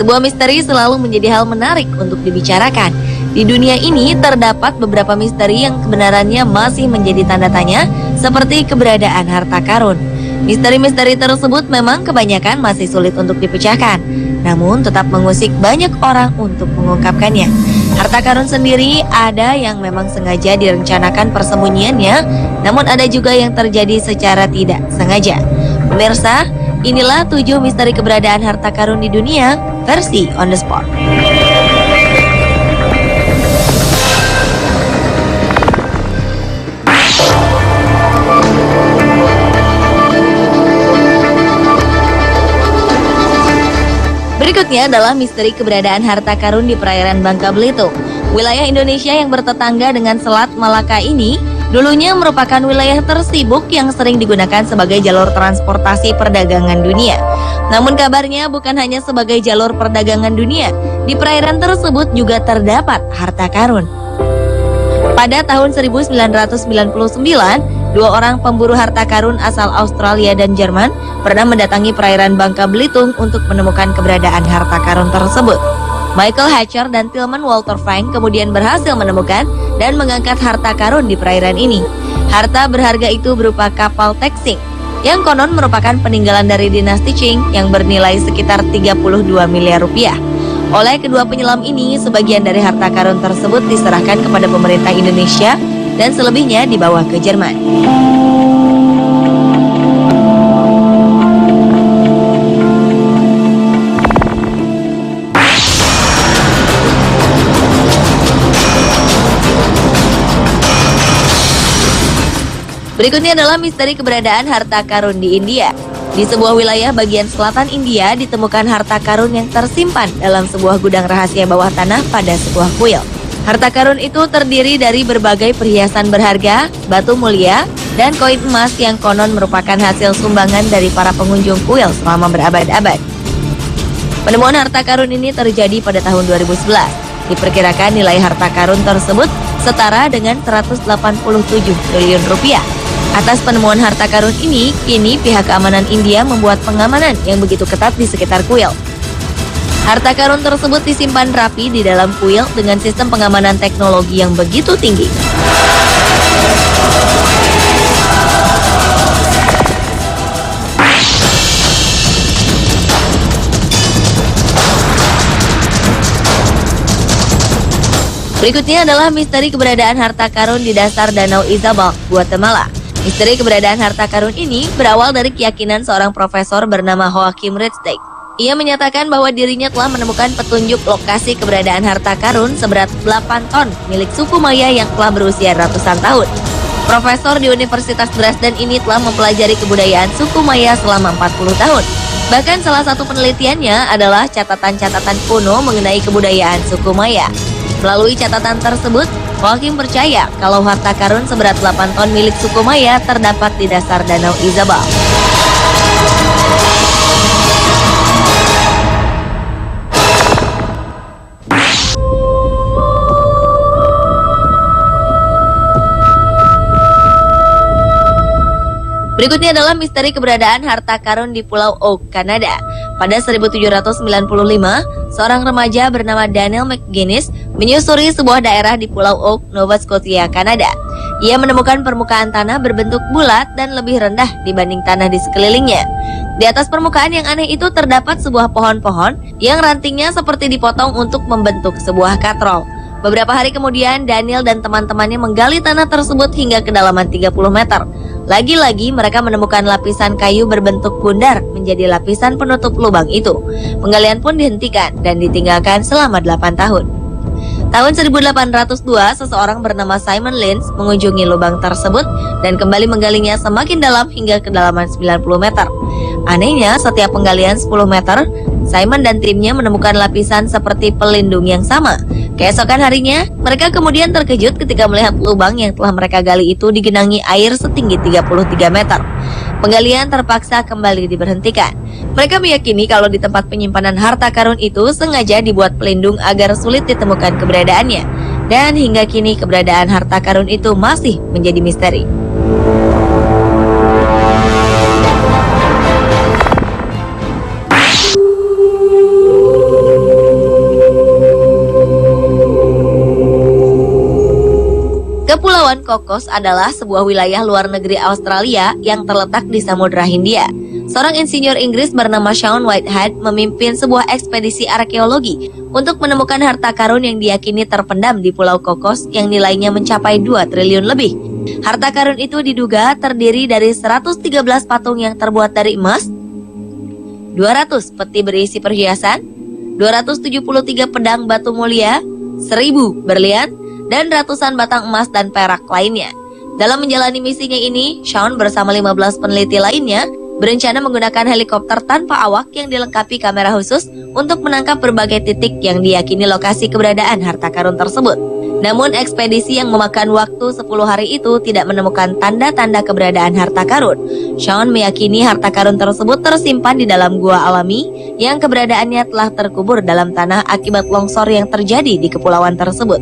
Sebuah misteri selalu menjadi hal menarik untuk dibicarakan. Di dunia ini terdapat beberapa misteri yang kebenarannya masih menjadi tanda tanya, seperti keberadaan harta karun. Misteri-misteri tersebut memang kebanyakan masih sulit untuk dipecahkan, namun tetap mengusik banyak orang untuk mengungkapkannya. Harta karun sendiri ada yang memang sengaja direncanakan persembunyiannya, namun ada juga yang terjadi secara tidak sengaja. Pemirsa, inilah 7 misteri keberadaan harta karun di dunia, versi On The Spot. Berikutnya adalah misteri keberadaan harta karun di perairan Bangka Belitung. Wilayah Indonesia yang bertetangga dengan Selat Malaka ini dulunya merupakan wilayah tersibuk yang sering digunakan sebagai jalur transportasi perdagangan dunia. Namun kabarnya bukan hanya sebagai jalur perdagangan dunia, di perairan tersebut juga terdapat harta karun. Pada tahun 1999, 2 orang pemburu harta karun asal Australia dan Jerman pernah mendatangi perairan Bangka Belitung untuk menemukan keberadaan harta karun tersebut. Michael Hatcher dan Tilman Walter Frank kemudian berhasil menemukan dan mengangkat harta karun di perairan ini. Harta berharga itu berupa kapal Texing, yang konon merupakan peninggalan dari dinasti Qing yang bernilai sekitar 32 miliar rupiah. Oleh kedua penyelam ini, sebagian dari harta karun tersebut diserahkan kepada pemerintah Indonesia dan selebihnya dibawa ke Jerman. Berikutnya adalah misteri keberadaan harta karun di India. Di sebuah wilayah bagian selatan India ditemukan harta karun yang tersimpan dalam sebuah gudang rahasia bawah tanah pada sebuah kuil. Harta karun itu terdiri dari berbagai perhiasan berharga, batu mulia, dan koin emas yang konon merupakan hasil sumbangan dari para pengunjung kuil selama berabad-abad. Penemuan harta karun ini terjadi pada tahun 2011. Diperkirakan nilai harta karun tersebut setara dengan 187 triliun rupiah. Atas penemuan harta karun ini, kini pihak keamanan India membuat pengamanan yang begitu ketat di sekitar kuil. Harta karun tersebut disimpan rapi di dalam kuil dengan sistem pengamanan teknologi yang begitu tinggi. Berikutnya adalah misteri keberadaan harta karun di dasar Danau Izabal, Guatemala. Misteri keberadaan harta karun ini berawal dari keyakinan seorang profesor bernama Joachim Ridgway. Ia menyatakan bahwa dirinya telah menemukan petunjuk lokasi keberadaan harta karun seberat 8 ton milik suku Maya yang telah berusia ratusan tahun. Profesor di Universitas Dresden ini telah mempelajari kebudayaan suku Maya selama 40 tahun. Bahkan salah satu penelitiannya adalah catatan-catatan kuno mengenai kebudayaan suku Maya. Melalui catatan tersebut, Joachim percaya kalau harta karun seberat 8 ton milik suku Maya terdapat di dasar Danau Izabal. Berikutnya adalah misteri keberadaan harta karun di Pulau Oak, Kanada. Pada 1795, seorang remaja bernama Daniel McGuinness menyusuri sebuah daerah di Pulau Oak, Nova Scotia, Kanada. Ia menemukan permukaan tanah berbentuk bulat dan lebih rendah dibanding tanah di sekelilingnya. Di atas permukaan yang aneh itu terdapat sebuah pohon-pohon yang rantingnya seperti dipotong untuk membentuk sebuah katrol. Beberapa hari kemudian, Daniel dan teman-temannya menggali tanah tersebut hingga kedalaman 30 meter. Lagi-lagi mereka menemukan lapisan kayu berbentuk bundar menjadi lapisan penutup lubang itu. Penggalian pun dihentikan dan ditinggalkan selama 8 tahun. Tahun 1802, seseorang bernama Simon Lins mengunjungi lubang tersebut dan kembali menggalinya semakin dalam hingga kedalaman 90 meter. Anehnya, setiap penggalian 10 meter, Simon dan timnya menemukan lapisan seperti pelindung yang sama. Keesokan harinya, mereka kemudian terkejut ketika melihat lubang yang telah mereka gali itu digenangi air setinggi 33 meter. Penggalian terpaksa kembali diberhentikan. Mereka meyakini kalau di tempat penyimpanan harta karun itu sengaja dibuat pelindung agar sulit ditemukan keberadaannya. Dan hingga kini keberadaan harta karun itu masih menjadi misteri. Kepulauan Cocos adalah sebuah wilayah luar negeri Australia yang terletak di Samudra Hindia. Seorang insinyur Inggris bernama Shaun Whitehead memimpin sebuah ekspedisi arkeologi untuk menemukan harta karun yang diyakini terpendam di Pulau Cocos yang nilainya mencapai 2 triliun lebih. Harta karun itu diduga terdiri dari 113 patung yang terbuat dari emas, 200 peti berisi perhiasan, 273 pedang batu mulia, 1.000 berlian, dan ratusan batang emas dan perak lainnya. Dalam menjalani misinya ini, Shaun bersama 15 peneliti lainnya berencana menggunakan helikopter tanpa awak yang dilengkapi kamera khusus untuk menangkap berbagai titik yang diyakini lokasi keberadaan harta karun tersebut. Namun ekspedisi yang memakan waktu 10 hari itu tidak menemukan tanda-tanda keberadaan harta karun. Shaun meyakini harta karun tersebut tersimpan di dalam gua alami yang keberadaannya telah terkubur dalam tanah akibat longsor yang terjadi di kepulauan tersebut.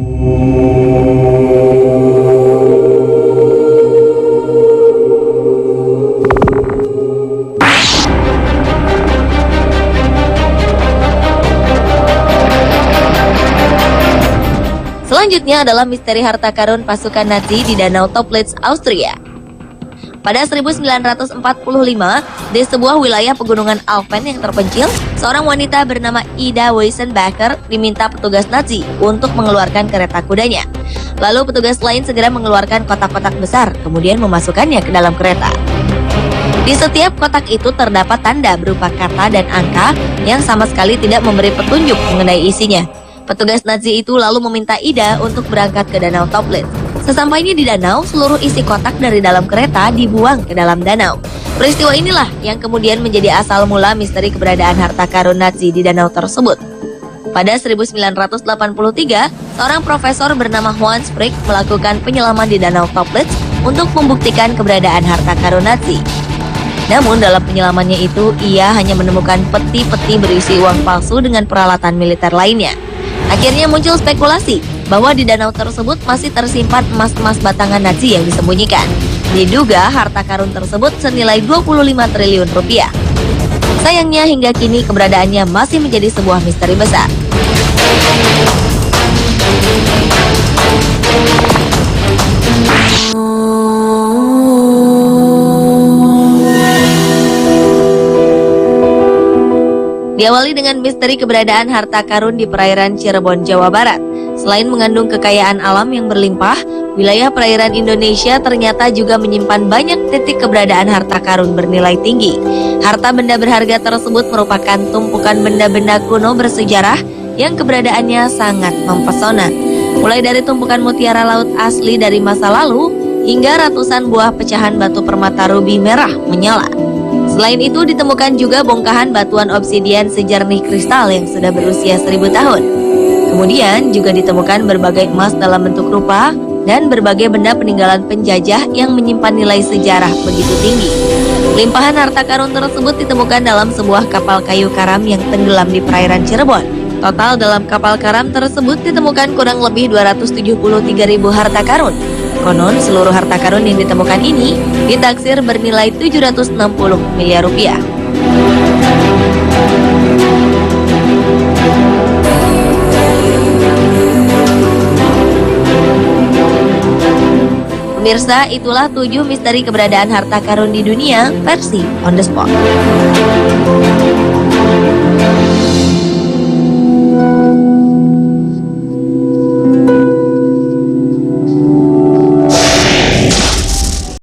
Selanjutnya adalah misteri harta karun pasukan Nazi di Danau Toplitz, Austria. Pada 1945, di sebuah wilayah pegunungan Alpen yang terpencil, seorang wanita bernama Ida Weissenbacher diminta petugas Nazi untuk mengeluarkan kereta kudanya. Lalu petugas lain segera mengeluarkan kotak-kotak besar, kemudian memasukkannya ke dalam kereta. Di setiap kotak itu terdapat tanda berupa kata dan angka yang sama sekali tidak memberi petunjuk mengenai isinya. Petugas Nazi itu lalu meminta Ida untuk berangkat ke Danau Toplitz. Sesampainya di danau, seluruh isi kotak dari dalam kereta dibuang ke dalam danau. Peristiwa inilah yang kemudian menjadi asal mula misteri keberadaan harta karun Nazi di danau tersebut. Pada 1983, seorang profesor bernama Juan Sprigg melakukan penyelaman di Danau Toplitz untuk membuktikan keberadaan harta karun Nazi. Namun dalam penyelamannya itu, ia hanya menemukan peti-peti berisi uang palsu dengan peralatan militer lainnya. Akhirnya muncul spekulasi bahwa di danau tersebut masih tersimpan emas-emas batangan Nazi yang disembunyikan. Diduga harta karun tersebut senilai 25 triliun rupiah. Sayangnya hingga kini keberadaannya masih menjadi sebuah misteri besar. Diawali dengan misteri keberadaan harta karun di perairan Cirebon, Jawa Barat. Selain mengandung kekayaan alam yang berlimpah, wilayah perairan Indonesia ternyata juga menyimpan banyak titik keberadaan harta karun bernilai tinggi. Harta benda berharga tersebut merupakan tumpukan benda-benda kuno bersejarah yang keberadaannya sangat mempesona. Mulai dari tumpukan mutiara laut asli dari masa lalu, hingga ratusan buah pecahan batu permata rubi merah menyala. Selain itu ditemukan juga bongkahan batuan obsidian sejernih kristal yang sudah berusia 1000 tahun. Kemudian juga ditemukan berbagai emas dalam bentuk rupa dan berbagai benda peninggalan penjajah yang menyimpan nilai sejarah begitu tinggi. Limpahan harta karun tersebut ditemukan dalam sebuah kapal kayu karam yang tenggelam di perairan Cirebon. Total dalam kapal karam tersebut ditemukan kurang lebih 273.000 harta karun. Konon seluruh harta karun yang ditemukan ini ditaksir bernilai 760 miliar rupiah. Pemirsa, itulah 7 misteri keberadaan harta karun di dunia versi On The Spot.